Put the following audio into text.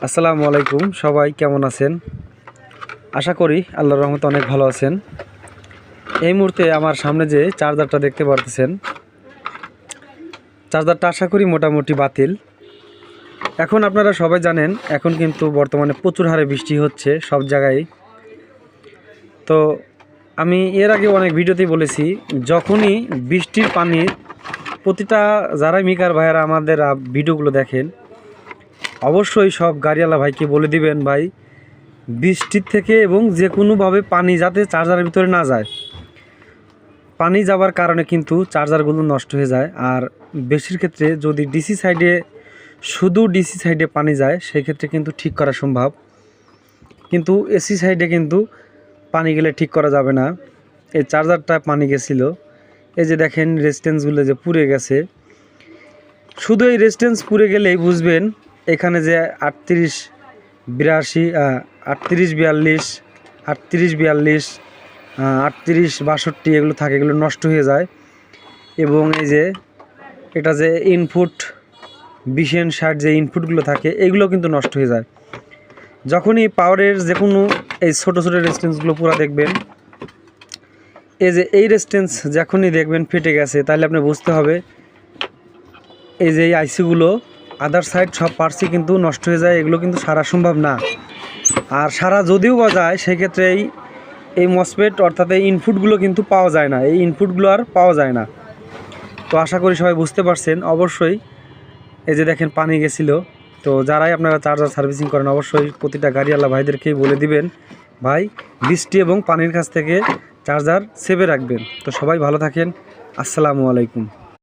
আসসালামু আলাইকুম, সবাই কেমন আছেন? আশা করি আল্লাহর রহমতে অনেক ভালো আছেন। এই মুহূর্তে আমার সামনে যে চার্জারটা দেখতে পারতেছেন, চার্জারটা আশা করি মোটামুটি বাতিল। এখন আপনারা সবাই জানেন, এখন কিন্তু বর্তমানে প্রচুর হারে বৃষ্টি হচ্ছে সব জায়গায়। তো আমি এর আগে অনেক ভিডিওতেই বলেছি, যখনই বৃষ্টির পানির প্রতিটা যারা মিকার ভাইয়েরা আমাদের ভিডিওগুলো দেখেন, অবশ্যই সব গাড়িওয়ালা ভাইকে বলে দিবেন, ভাই বৃষ্টির থেকে এবং যে কোনোভাবে পানি যাতে চার্জারের ভিতরে না যায়। পানি যাবার কারণে কিন্তু চার্জারগুলো নষ্ট হয়ে যায়। আর বেশির ক্ষেত্রে যদি শুধু ডিসি সাইডে পানি যায়, সেক্ষেত্রে কিন্তু ঠিক করা সম্ভব, কিন্তু এসি সাইডে কিন্তু পানি গেলে ঠিক করা যাবে না। এই চার্জারটা পানি গেছিলো, এই যে দেখেন রেজিস্ট্যান্সগুলো যে পুড়ে গেছে। শুধু এই রেজিস্ট্যান্স পুড়ে গেলেই বুঝবেন এখানে যে 38, 82, 38, 42, 38, 42, 38, 62 এগুলো থাকে, এগুলো নষ্ট হয়ে যায়। এবং এই যে এটা যে ইনপুট 20, 60 যে ইনপুটগুলো থাকে, এগুলো কিন্তু নষ্ট হয়ে যায় যখনই পাওয়ারের যে কোনো এই ছোটো ছোটো রেজিস্ট্যান্সগুলো পুরো দেখবেন। এই যে এই রেজিস্ট্যান্স যখনই দেখবেন ফেটে গেছে, তাহলে আপনি বুঝতে হবে এই যে এই আইসিগুলো আদার সাইড সব পার্টসই কিন্তু নষ্ট হয়ে যায়। এগুলো কিন্তু সারা সম্ভব না। আর সারা যদিও বা যায়, সেক্ষেত্রে এই মসফেট অর্থাৎ এই ইনপুটগুলো কিন্তু পাওয়া যায় না, এই ইনপুটগুলো আর পাওয়া যায় না। তো আশা করি সবাই বুঝতে পারছেন। অবশ্যই এই যে দেখেন পানি গেছিলো, তো যারাই আপনারা চার্জার সার্ভিসিং করেন, অবশ্যই প্রতিটা গাড়িওয়ালা ভাইদেরকেই বলে দিবেন, ভাই বৃষ্টি এবং পানির কাছ থেকে চার্জার সেভে রাখবেন। তো সবাই ভালো থাকেন। আসসালামু আলাইকুম।